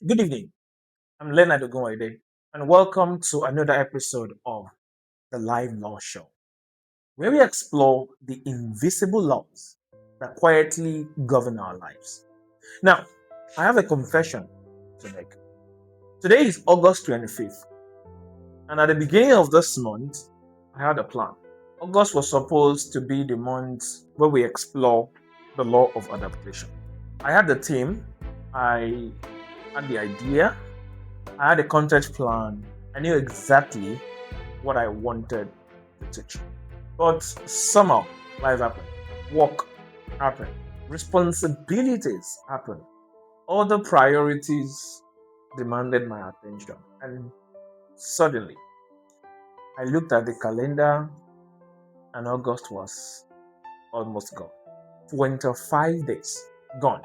Good evening. I'm Leonard Ogunweide, and welcome to another episode of the Live Law Show, where we explore the invisible laws that quietly govern our lives. Now, I have a confession to make. Today is August 25th, and at the beginning of this month, I had a plan. August was supposed to be the month where we explore the law of adaptation. I had the theme, I had the idea, I had a content plan. I knew exactly what I wanted to teach. But somehow life happened. Work happened. Responsibilities happened. Other priorities demanded my attention. And suddenly I looked at the calendar and August was almost gone. 25 days gone.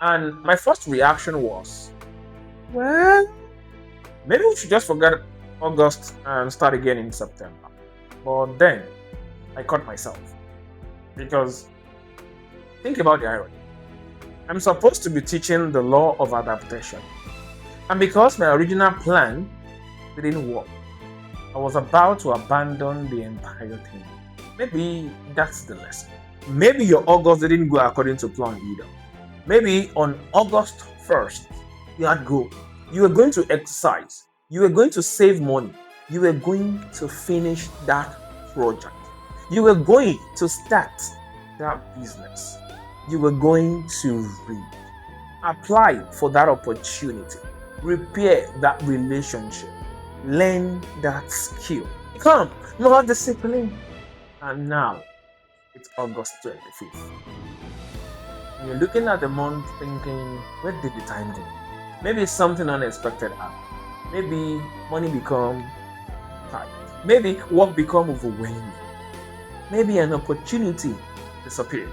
And my first reaction was, well, maybe we should just forget August and start again in September. But then I caught myself because think about the irony. I'm supposed to be teaching the law of adaptation. And because my original plan didn't work, I was about to abandon the entire thing. Maybe that's the lesson. Maybe your August didn't go according to plan either. Maybe on August 1st, you had goal. You were going to exercise. You were going to save money. You were going to finish that project. You were going to start that business. You were going to read. Apply for that opportunity. Repair that relationship. Learn that skill. Become more disciplined. And now it's August 25th. You're looking at the month thinking, where did the time go? Maybe something unexpected happened. Maybe money become tight. Maybe work become overwhelming. Maybe an opportunity disappeared.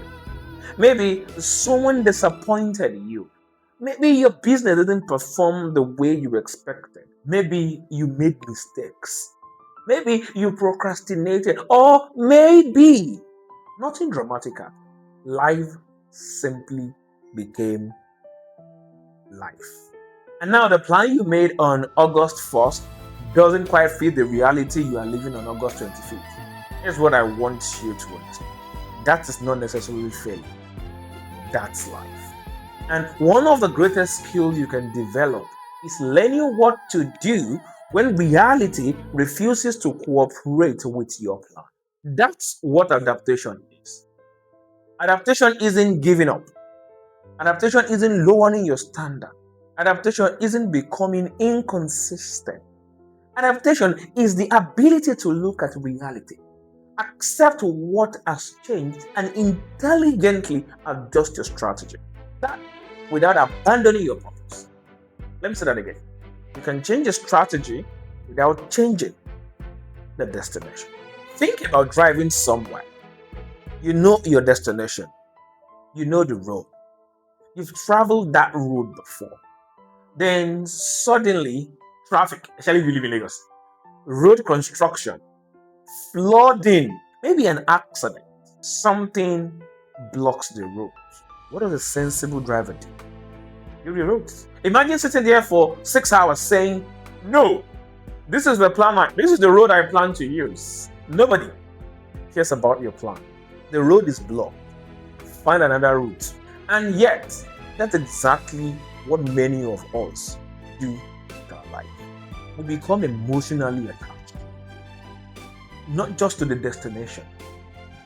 Maybe someone disappointed you. Maybe your business didn't perform the way you expected. Maybe you made mistakes. Maybe you procrastinated. Or maybe nothing dramatic happened. Life simply became life. And now the plan you made on August 1st doesn't quite fit the reality you are living on August 25th. Here's what I want you to understand. That is not necessarily failure. That's life. And one of the greatest skills you can develop is learning what to do when reality refuses to cooperate with your plan. That's what adaptation is. Adaptation isn't giving up. Adaptation isn't lowering your standard. Adaptation isn't becoming inconsistent. Adaptation is the ability to look at reality, accept what has changed, and intelligently adjust your strategy. That without abandoning your purpose. Let me say that again. You can change your strategy without changing the destination. Think about driving somewhere. You know your destination. You know the road. You've traveled that road before. Then suddenly, traffic, especially if you live in Lagos, road construction, flooding, maybe an accident, something blocks the road. What does a sensible driver do? You reroute. Imagine sitting there for 6 hours saying, no, this is the plan, this is the road I plan to use. Nobody cares about your plan. The road is blocked. Find another route. And yet, that's exactly what many of us do with our life. We become emotionally attached, not just to the destination,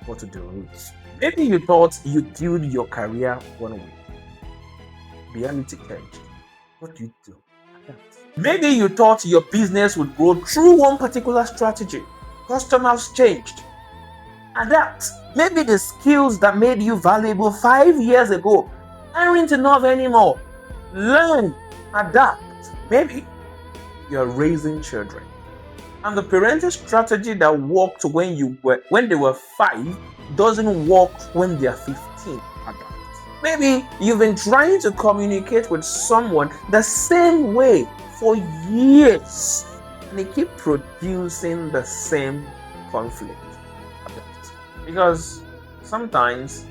but to the route. Maybe you thought you'd build your career one way. Reality changed. What do you do? Adapt. Maybe you thought your business would grow through one particular strategy. Customers changed. Adapt. Maybe the skills that made you valuable 5 years ago aren't enough anymore. Learn, adapt. Maybe you're raising children, and the parenting strategy that worked when they were 5 doesn't work when they are 15. Adapt. Maybe you've been trying to communicate with someone the same way for years, and they keep producing the same conflict. Adapt. Because sometimes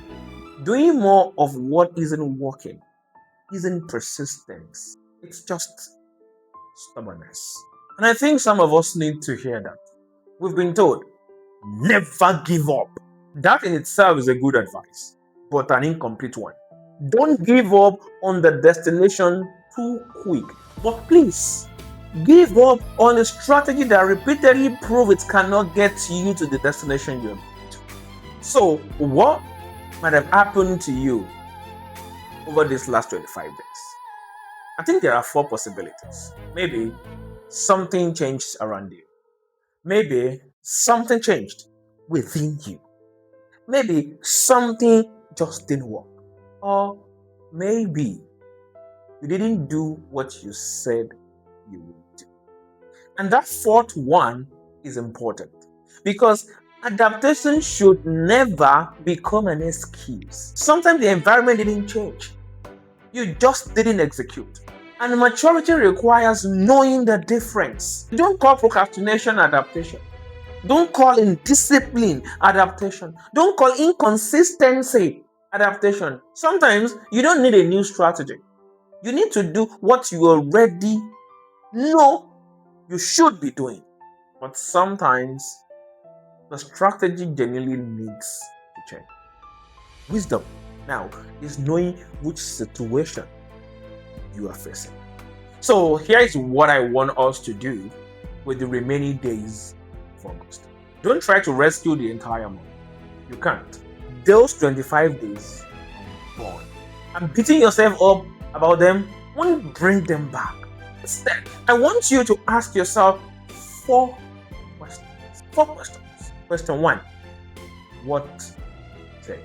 doing more of what isn't working isn't persistence, It's just stubbornness. And I think some of us need to hear that. We've been told, never give up. That in itself is a good advice, but an incomplete one. Don't give up on the destination too quick. But please, give up on a strategy that repeatedly proves it cannot get you to the destination you're going to. So, what might have happened to you over these last 25 days? I think there are 4 possibilities. Maybe something changed around you. Maybe something changed within you. Maybe something just didn't work. Or maybe you didn't do what you said you would do. And that 4th one is important because adaptation should never become an excuse. Sometimes the environment didn't change. You just didn't execute. And maturity requires knowing the difference. Don't call procrastination adaptation. Don't call indiscipline adaptation. Don't call inconsistency adaptation. Sometimes you don't need a new strategy. You need to do what you already know you should be doing. But sometimes the strategy genuinely needs to change. Wisdom now is knowing which situation you are facing. So here is what I want us to do with the remaining days of August. Don't try to rescue the entire month. You can't. Those 25 days are gone. And beating yourself up about them won't bring them back. Instead, I want you to ask yourself 4 questions. 4 questions. Question 1. What changed?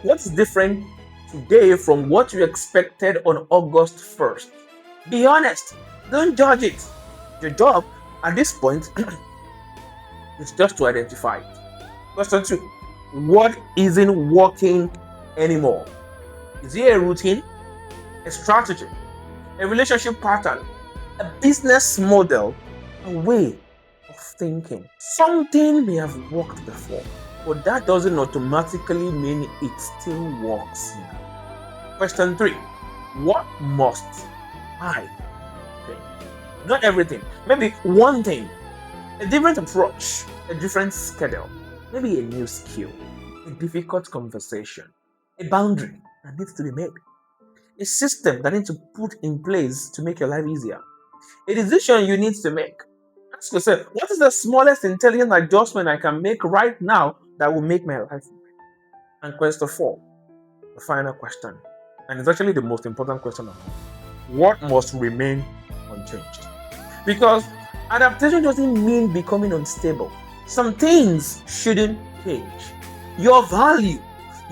What's different today from what you expected on August 1st? Be honest. Don't judge it. Your job at this point is just to identify it. Question 2. What isn't working anymore? Is it a routine, a strategy, a relationship pattern, a business model, a way of thinking? Something may have worked before, but that doesn't automatically mean it still works now. Question 3. What must I change? Not everything. Maybe one thing. A different approach. A different schedule. Maybe a new skill. A difficult conversation. A boundary that needs to be made. A system that needs to put in place to make your life easier. A decision you need to make. Ask yourself, what is the smallest intelligent adjustment I can make right now that will make my life better? And question 4, the final question, and it's actually the most important question of all. What must remain unchanged? Because adaptation doesn't mean becoming unstable. Some things shouldn't change. Your value,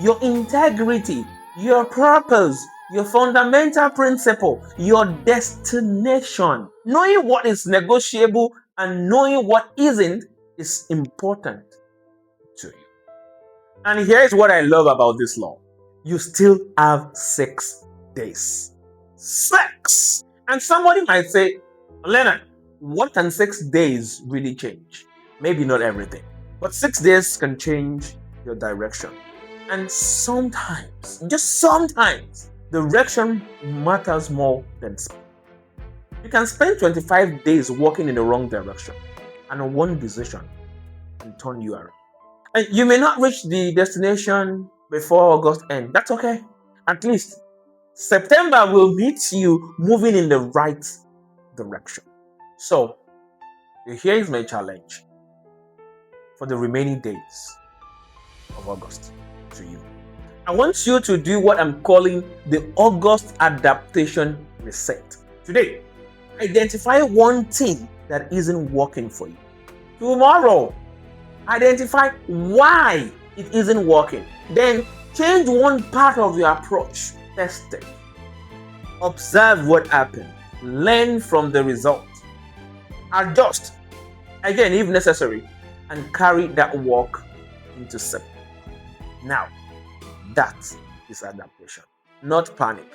your integrity, your purpose, your fundamental principle, your destination. Knowing what is negotiable and knowing what isn't is important to you. And here's what I love about this law. You still have 6 days. 6! And somebody might say, Leonard, what can 6 days really change? Maybe not everything, but 6 days can change your direction. And sometimes, just sometimes, direction matters more than speed. You can spend 25 days walking in the wrong direction, and one decision can turn you around. And you may not reach the destination before August ends. That's okay. At least September will meet you moving in the right direction. So, here is my challenge for the remaining days of August to you. I want you to do what I'm calling the August adaptation reset. Today, identify one thing that isn't working for you. Tomorrow, identify why it isn't working. Then change one part of your approach. Test it. Observe what happened. Learn from the result. Adjust, again if necessary, and carry that work into September. Now, that is adaptation, not panic,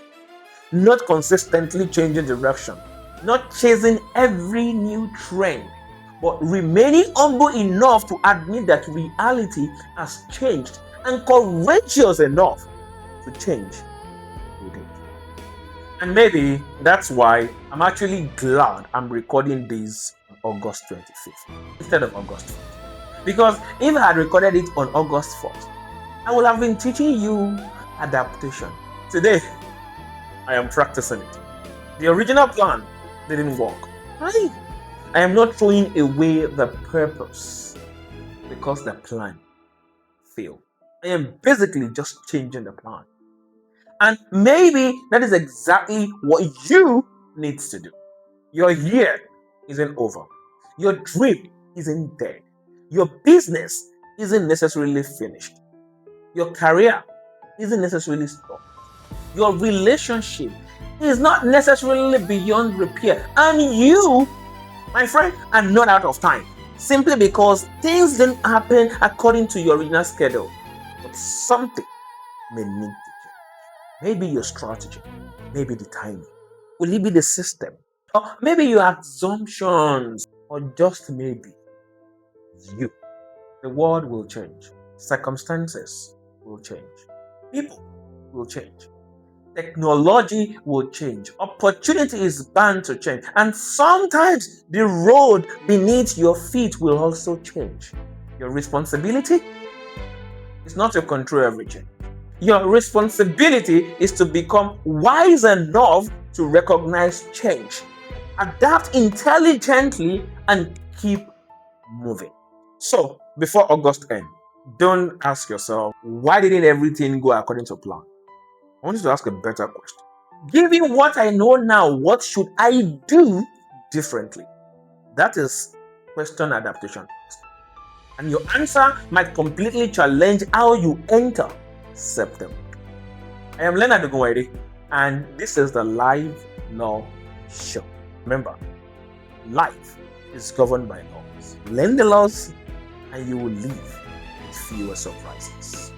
not consistently changing direction, not chasing every new trend, but remaining humble enough to admit that reality has changed and courageous enough to change with it. And maybe that's why I'm actually glad I'm recording this on August 25th instead of August 4th. Because if I had recorded it on August 4th, I would have been teaching you adaptation. Today, I am practicing it. The original plan didn't work. I am not throwing away the purpose because the plan failed. I am basically just changing the plan. And maybe that is exactly what you need to do. Your year isn't over. Your dream isn't dead. Your business isn't necessarily finished. Your career isn't necessarily stopped. Your relationship is not necessarily beyond repair. And you, my friend, are not out of time. Simply because things didn't happen according to your original schedule. But something may need to change. Maybe your strategy, maybe the timing. Will it be the system? Or maybe your assumptions, or just maybe you. The world will change. Circumstances will change. People will change. Technology will change. Opportunity is bound to change. And sometimes the road beneath your feet will also change. Your responsibility is not to control everything. Your responsibility is to become wise enough to recognize change, adapt intelligently, and keep moving. So, before August ends, don't ask yourself, why didn't everything go according to plan? I want you to ask a better question. Given what I know now, what should I do differently? That is question adaptation. And your answer might completely challenge how you enter September. I am Leonard Ogunweide, and this is the Live Law Show. Remember, life is governed by laws. Learn the laws, and you will live with fewer surprises.